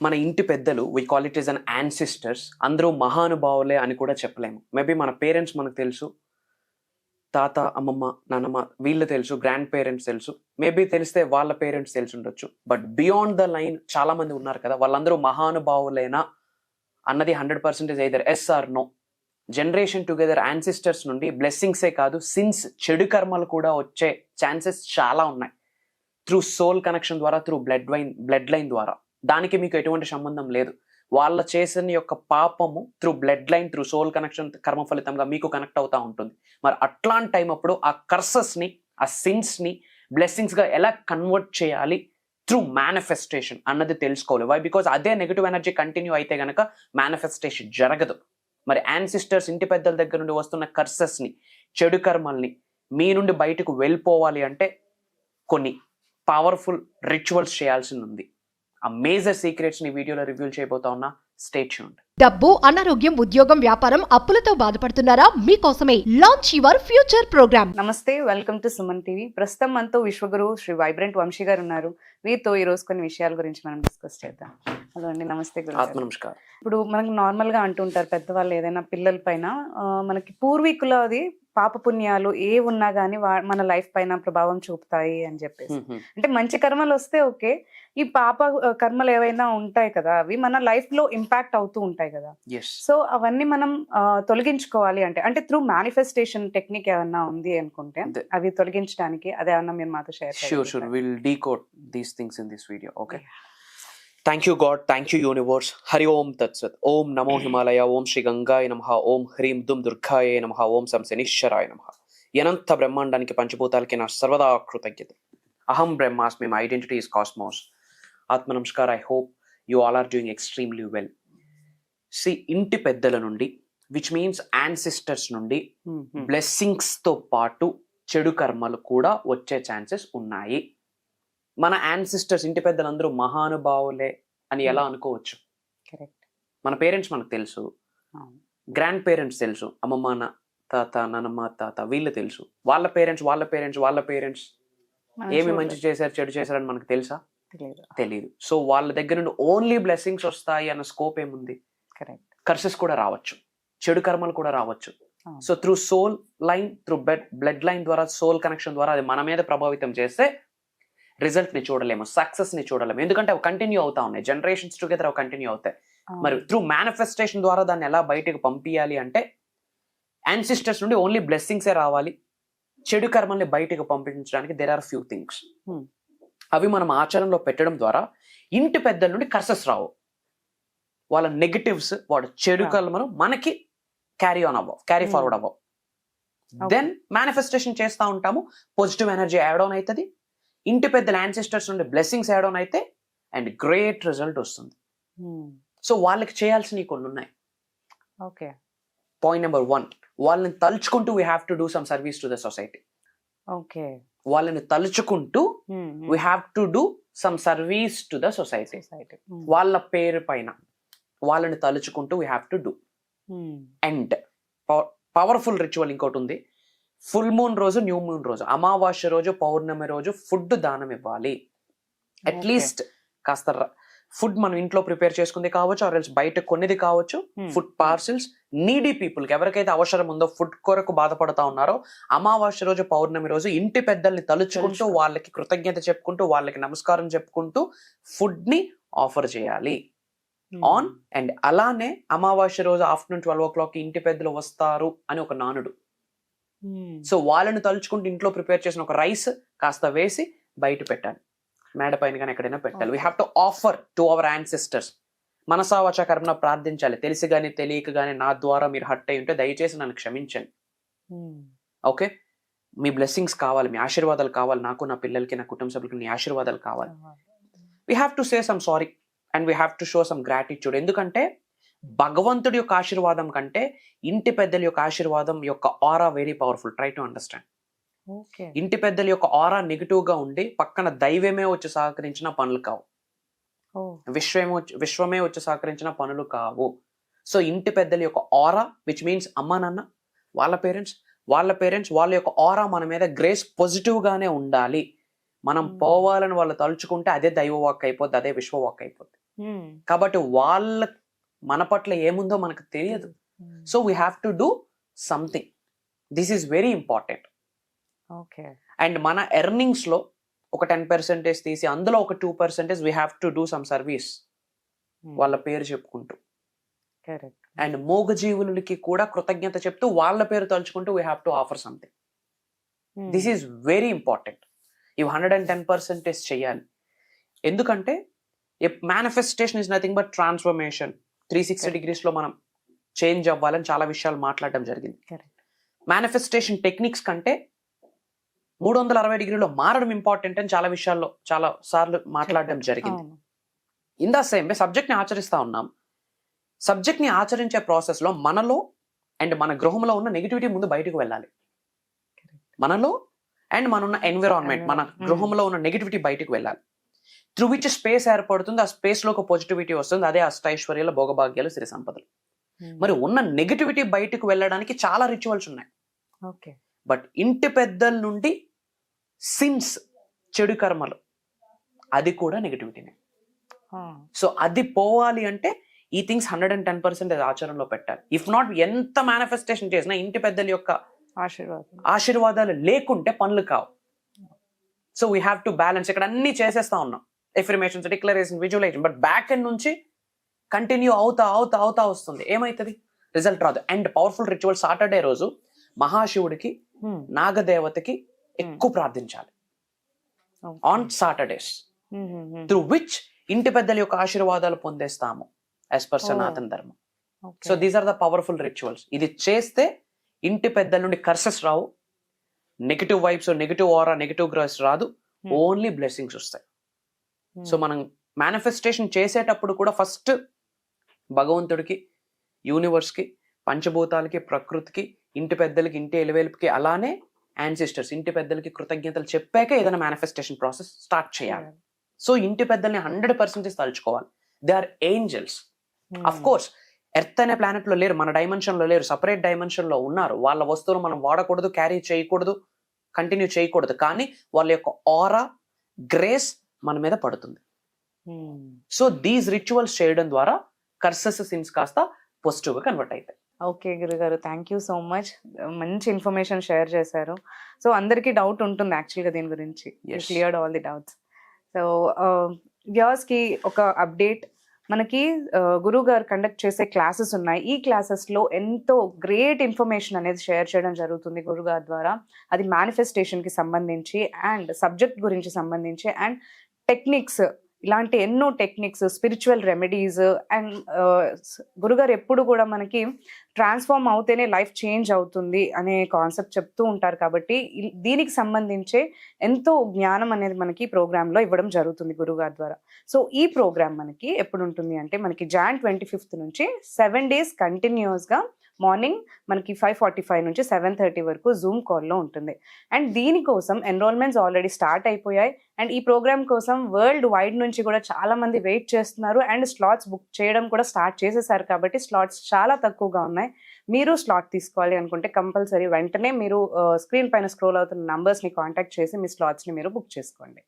మన ఇంటి పెద్దలు we call it is an ancestors. అందరూ మహానుభావులే అని కూడా చెప్పలేము. మేబీ మన పేరెంట్స్ మనకు తెలుసు, తాత, అమ్మమ్మ, నాన్నమ్మ వీళ్ళు తెలుసు, గ్రాండ్ పేరెంట్స్ తెలుసు, మేబీ తెలిస్తే వాళ్ళ పేరెంట్స్ తెలిసి ఉండొచ్చు. బట్ బియాండ్ ద లైన్ చాలా మంది ఉన్నారు కదా, వాళ్ళందరూ మహానుభావులేనా అన్నది 100% either yes or no. Generation together ancestors నుండి బ్లెస్సింగ్సే కాదు, సిన్స్ చెడు కర్మలు కూడా వచ్చే ఛాన్సెస్ చాలా ఉన్నాయి. త్రూ సోల్ కనెక్షన్ ద్వారా, త్రూ బ్లడ్ లైన్ ద్వారా. దానికి మీకు ఎటువంటి సంబంధం లేదు. వాళ్ళ చేసిన యొక్క పాపము through blood line, through soul connection కర్మ ఫలితంగా మీకు కనెక్ట్ అవుతా ఉంటుంది. మరి అట్లాంటి టైం అప్పుడు ఆ కర్సెస్ని, ఆ సిన్స్ని బ్లెస్సింగ్స్గా ఎలా కన్వర్ట్ చేయాలి త్రూ మేనిఫెస్టేషన్ అన్నది తెలుసుకోవాలి. వై? బికాజ్ అదే నెగిటివ్ ఎనర్జీ కంటిన్యూ అయితే గనక మేనిఫెస్టేషన్ జరగదు. మరి యాన్సిస్టర్స్, ఇంటి పెద్దల దగ్గర నుండి వస్తున్న కర్సెస్ని, చెడు కర్మల్ని మీ నుండి బయటకు వెళ్ళిపోవాలి అంటే కొన్ని పవర్ఫుల్ రిచువల్స్ చేయాల్సి ఉంది. ఆ మేజర్ సీక్రెట్స్ ని వీడియోలో రివ్యూ చేయబోతా ఉన్నా. Stay tuned. డబ్బు, అనారోగ్యం, ఉద్యోగం, వ్యాపారం, అప్పులతో బాధపడుతున్నారా? మీకోసమే లాంచ్ యువర్ ఫ్యూచర్ ప్రోగ్రామ్. నమస్తే, వెల్కమ్ టు సుమన్ టీవీ. ప్రస్తుతం మనతో విశ్వగురు శ్రీ వైబ్రెంట్ వంశీ గారు ఉన్నారు. వీరితో ఈ రోజు కొన్ని విషయాల గురించి మనం డిస్కస్ చేద్దాం. హలో అండి, నమస్తే గురు. ఆత్మ నమస్కారం. ఇప్పుడు మనకు నార్మల్ గా అంటుంటారు పెద్దవాళ్ళు, ఏదైనా పిల్లల పైన మనకి పూర్వీకులది పాపపుణ్యాలు ఏ ఉన్నా గానీ మన లైఫ్ పైన ప్రభావం చూపుతాయి అని చెప్పేసి. అంటే మంచి కర్మలు వస్తే ఓకే, ఈ పాప కర్మలు ఏవైనా ఉంటాయి కదా, అవి మన లైఫ్ లో ఇంపాక్ట్ అవుతూ ఉంటాయి కదా. సో అవన్నీ మనం తొలగించుకోవాలి అంటే త్రూ మేనిఫెస్టేషన్ టెక్నిక్ ఏమన్నా ఉంది అనుకుంటే అవి తొలగించడానికి అదేమన్నా మీరు మాతో షేర్ చేయండి. Sure. We'll decode these things in this video. Okay. Thank you God, thank you universe. Hari Om Tat Sat. Om Namo Himalaya, Om Shri Gangaya Namaha, Om Hrim Dum Durgaya Namaha, Om Samsenishwaraya Namaha. అనంత బ్రహ్మాండానికి పంచభూతాలకి నా సర్వదా కృతజ్ఞత. అహం బ్రహ్మాస్మి, my identity is cosmos. ఆత్మ నమస్కార్. I hope you all are doing extremely well. See, ఇంటి పెద్దల నుండి, విచ్ మీన్స్ యాన్సిస్టర్స్ నుండి బ్లెస్సింగ్స్ తో పాటు చెడు కర్మలు కూడా వచ్చే ఛాన్సెస్ ఉన్నాయి. మన యాన్సిస్టర్స్, ఇంటి పెద్దలందరూ మహానుభావులే అని ఎలా అనుకోవచ్చు? కరెక్ట్. మన పేరెంట్స్ మనకు తెలుసు, గ్రాండ్ పేరెంట్స్ తెలుసు, అమ్మమ్మ, తాత, నానమ్మ, తాత వీళ్ళు తెలుసు. వాళ్ళ పేరెంట్స్ ఏమి మంచి చేశారు, చెడు చేశారని మనకు తెలుసా? తెలీదు. సో వాళ్ళ దగ్గర నుండి ఓన్లీ బ్లెస్సింగ్స్ వస్తాయి అన్న స్కోప్ ఏముంది? కరెక్ట్. కర్సెస్ కూడా రావచ్చు, చెడు కర్మలు కూడా రావచ్చు. So through soul line, through blood line ద్వారా, సోల్ కనెక్షన్ ద్వారా అది మన మీద ప్రభావితం చేస్తే రిజల్ట్ ని చూడలేము, సక్సెస్ ని చూడలేము. ఎందుకంటే అవి కంటిన్యూ అవుతా ఉన్నాయి, జనరేషన్స్ టుగెదర్ అవి కంటిన్యూ అవుతాయి. మరి త్రూ మేనిఫెస్టేషన్ ద్వారా దాన్ని ఎలా బయటకు పంపించాలి అంటే, యాన్సిస్టర్స్ నుండి ఓన్లీ బ్లెస్సింగ్సే రావాలి. చెడు కర్మల్ని బయటకు పంపించడానికి దేర్ ఆర్ ఫ్యూ థింగ్స్. అవి మనం ఆచరణలో పెట్టడం ద్వారా ఇంటి పెద్దల నుండి కర్సెస్ రావు. వాళ్ళ నెగటివ్స్, వాడు చెడు కర్మలు మనకి క్యారీ ఫార్వర్డ్ అవ్వవు. దెన్ మేనిఫెస్టేషన్ చేస్తూ ఉంటాము, పాజిటివ్ ఎనర్జీ యాడ్ ఆన్ అవుతుంది, ఇంటి పెద్దల యాన్సిస్టర్స్ నుండి బ్లెస్సింగ్స్ యాడ్ ఆన్ అయితే అండ్ గ్రేట్ రిజల్ట్ వస్తుంది. సో వాళ్ళకి చేయాల్సినవి కొన్ని ఉన్నాయి. ఓకే. పాయింట్ నెంబర్ 1, వాళ్ళని తలుచుకుంటూ we have to do some service to the society. Okay. వాళ్ళని తలుచుకుంటూ we have to do some service to the society. వాళ్ళ పేరు పైన వాళ్ళని తలుచుకుంటూ we have to do. And powerful ritual ఇంకోటి ఉంది. ఫుల్ మూన్ రోజు, న్యూ మూన్ రోజు, అమావాస్య రోజు, పౌర్ణమి రోజు ఫుడ్ దానం ఇవ్వాలి. అట్లీస్ట్ కాస్త ఫుడ్ మనం ఇంట్లో ప్రిపేర్ చేసుకుంది కావచ్చు, ఆర్ ఎల్స్ బయట కొన్నిది కావచ్చు. ఫుడ్ పార్సిల్స్ నీడీ పీపుల్కి, ఎవరికైతే అవసరం ఉందో, ఫుడ్ కొరకు బాధపడతా ఉన్నారో, అమావాస్య రోజు, పౌర్ణమి రోజు ఇంటి పెద్దల్ని తలుచుకుంటూ, వాళ్ళకి కృతజ్ఞత చెప్పుకుంటూ, వాళ్ళకి నమస్కారం చెప్పుకుంటూ ఫుడ్ ని ఆఫర్ చేయాలి ఆన్. అండ్ అలానే అమావాస్య రోజు ఆఫ్టర్నూన్ 12 o'clock ఇంటి పెద్దలు వస్తారు అని ఒక నానుడు. సో వాళ్ళని తలుచుకుంటూ ఇంట్లో ప్రిపేర్ చేసిన ఒక రైస్ కాస్త వేసి బయట పెట్టాలి, మేడ పైన కానీ ఎక్కడైనా పెట్టాలి. We have to offer to our ancestors. మనసా వాచా కర్మన ప్రార్థించాలి. తెలిసి గానీ తెలియక గానీ నా ద్వారా మీరు హర్ట్ అయి ఉంటే దయచేసి నన్ను క్షమించండి. ఓకే, మీ బ్లెస్సింగ్స్ కావాలి, మీ ఆశీర్వాదాలు కావాలి, నాకు, నా పిల్లలకి, నా కుటుంబ సభ్యులకి మీ ఆశీర్వాదాలు కావాలి. We have to say some sorry and we have to show some gratitude. ఎందుకంటే భగవంతుడి యొక్క ఆశీర్వాదం కంటే ఇంటి పెద్దల యొక్క ఆశీర్వాదం యొక్క aura very powerful. Try to understand. ఇంటి పెద్దల యొక్క ఆరా నెగిటివ్ గా ఉండి పక్కన దైవమే వచ్చి సహకరించిన పనులు కావు, విశ్వమే వచ్చి సహకరించిన పనులు కావు. సో ఇంటి పెద్దల యొక్క ఆరా, విచ్ మీన్స్ అమ్మా నాన్న, వాళ్ళ పేరెంట్స్ వాళ్ళ యొక్క ఆరా మన మీద గ్రేస్ పాజిటివ్ గానే ఉండాలి. మనం పోవాలని వాళ్ళు తలుచుకుంటే అదే దైవ వాక్ అయిపోద్ది, అదే విశ్వ వాక్ అయిపోద్ది. కాబట్టి వాళ్ళ మన పట్ల ఏముందో మనకు తెలియదు. So we have to do something. This is very important. Okay. And మన ఎర్నింగ్స్ లో ఒక 10% తీసి అందులో ఒక 2% we have to do some service, వాళ్ళ పేరు చెప్పుకుంటూ. కరెక్ట్. అండ్ మూగజీవులకి కూడా కృతజ్ఞత చెప్తూ వాళ్ళ పేరు తలుచుకుంటూ we have to offer something. This is very important. ఇవి 110% చేయాలి. ఎందుకంటే manifestation is nothing but transformation. 360 degrees లో మనం చేంజ్ అవ్వాలని చాలా విషయాలు మాట్లాడడం జరిగింది. మేనిఫెస్టేషన్ టెక్నిక్స్ కంటే 360 degrees మారడం ఇంపార్టెంట్ అని చాలా విషయాల్లో చాలా సార్లు మాట్లాడడం జరిగింది. In the same way subject ని ఆచరిస్తా ఉన్నాం. సబ్జెక్ట్ ని ఆచరించే ప్రాసెస్ లో మనలో అండ్ మన గృహంలో ఉన్న నెగిటివిటీ ముందు బయటకు వెళ్ళాలి. మనలో అండ్ మన ఉన్న ఎన్విరాన్మెంట్, మన గృహంలో ఉన్న నెగిటివిటీ బయటకు వెళ్ళాలి. త్రూ విచ్ స్పేస్ ఏర్పడుతుంది, ఆ స్పేస్ లో ఒక పాజిటివిటీ వస్తుంది. అదే అష్టైశ్వర్యాలు, భోగభాగ్యాలు, సిరి సంపదలు. మరి ఉన్న నెగిటివిటీ బయటకు వెళ్ళడానికి చాలా రిచువల్స్ ఉన్నాయి. ఓకే. బట్ ఇంటి పెద్దల నుండి సిన్స్, చెడు కర్మలు, అది కూడా నెగిటివిటీనే. సో అది పోవాలి అంటే ఈ థింగ్స్ 110% ఆచరణలో పెట్టాలి. ఇఫ్ నాట్ ఎంత మేనిఫెస్టేషన్ చేసినా ఇంటి పెద్దల యొక్క ఆశీర్వాదాలు లేకుంటే పనులు కావు. So we have to balance. ఇక్కడ అన్ని చేసేస్తా ఉన్నాం, affirmations, declaration, visualisation, but back end నుంచి కంటిన్యూ అవుతా వస్తుంది. ఏమైతుంది? రిజల్ట్ రాదు. అండ్ పవర్ఫుల్ రిచువల్ సాటర్డే రోజు మహాశివుడికి, నాగదేవతకి ఎక్కువ ప్రార్థించాలి ఆన్ సాటర్డేస్, త్రూ విచ్ ఇంటి పెద్దల యొక్క ఆశీర్వాదాలు పొందేస్తాము యాజ్ పర్ సనాతన ధర్మం. So these are the powerful rituals. ఇది చేస్తే ఇంటి పెద్దల నుండి కర్సెస్ రావు, negative vibes, negative aura, negative గ్రహస్ రాదు, ఓన్లీ బ్లెస్సింగ్స్ వస్తాయి. సో మనం మేనిఫెస్టేషన్ చేసేటప్పుడు కూడా ఫస్ట్ భగవంతుడికి, యూనివర్స్కి, పంచభూతాలకి, ప్రకృతికి, ఇంటి పెద్దలకి, ఇంటి ఎలివేలుపుకి, అలానే యాన్సిస్టర్స్, ఇంటి పెద్దలకి కృతజ్ఞతలు చెప్పాక ఏదైనా మేనిఫెస్టేషన్ ప్రాసెస్ స్టార్ట్ చేయాలి. సో ఇంటి పెద్దల్ని 100% తలుచుకోవాలి. They are angels. Of course earth అనే ప్లానెట్ లో లేరు, మన డైమెన్షన్ లో లేరు, సపరేట్ డైమెన్షన్ లో ఉన్నారు. వాళ్ళ వస్తువులు మనం వాడకూడదు, క్యారీ చేయకూడదు, కంటిన్యూ చేయకూడదు. కానీ వాళ్ళ యొక్క ఆరా, గ్రేస్ మన మీద పడుతుంది. సో దీస్ రిచువల్స్ చేయడం ద్వారా కర్సెస్, సిన్స్ కాస్త పాజిటివ్ గా కన్వర్ట్ అవుతాయి. ఓకే గురుగారు, థ్యాంక్ యూ సో మచ్. మంచి ఇన్ఫర్మేషన్ షేర్ చేశారు. సో అందరికీ డౌట్ ఉంటుంది యాక్చువల్గా దీని గురించి. Cleared all the doubts. So వ్యూవర్స్కి ఒక అప్డేట్, మనకి గురువు గారు కండక్ట్ చేసే క్లాసెస్ ఉన్నాయి. ఈ క్లాసెస్లో ఎంతో గ్రేట్ ఇన్ఫర్మేషన్ అనేది షేర్ చేయడం జరుగుతుంది గురుగారి ద్వారా. అది మేనిఫెస్టేషన్కి సంబంధించి అండ్ సబ్జెక్ట్ గురించి సంబంధించి అండ్ టెక్నిక్స్, ఇలాంటి ఎన్నో టెక్నిక్స్, స్పిరిచువల్ రెమెడీస్. అండ్ గురుగారు ఎప్పుడు కూడా మనకి ట్రాన్స్ఫార్మ్ అవుతేనే లైఫ్ చేంజ్ అవుతుంది అనే కాన్సెప్ట్ చెప్తూ ఉంటారు. కాబట్టి దీనికి సంబంధించే ఎంతో జ్ఞానం అనేది మనకి ప్రోగ్రాంలో ఇవ్వడం జరుగుతుంది గురుగారి ద్వారా. సో ఈ ప్రోగ్రామ్ మనకి ఎప్పుడు ఉంటుంది అంటే మనకి Jan 25th నుంచి 7 days కంటిన్యూస్గా మార్నింగ్ మనకి 5:45 నుంచి 7:30 వరకు జూమ్ కాల్లో ఉంటుంది. అండ్ దీనికోసం ఎన్రోల్మెంట్స్ ఆల్రెడీ స్టార్ట్ అయిపోయాయి. అండ్ ఈ ప్రోగ్రామ్ కోసం వరల్డ్ వైడ్ నుంచి కూడా చాలా మంది వెయిట్ చేస్తున్నారు. అండ్ స్లాట్స్ బుక్ చేయడం కూడా స్టార్ట్ చేసేసారు. కాబట్టి స్లాట్స్ చాలా తక్కువగా ఉన్నాయి. మీరు స్లాట్ తీసుకోవాలి అనుకుంటే కంపల్సరీ వెంటనే మీరు స్క్రీన్ పైన స్క్రోల్ అవుతున్న నంబర్స్ని కాంటాక్ట్ చేసి మీ స్లాట్స్ని మీరు బుక్ చేసుకోండి.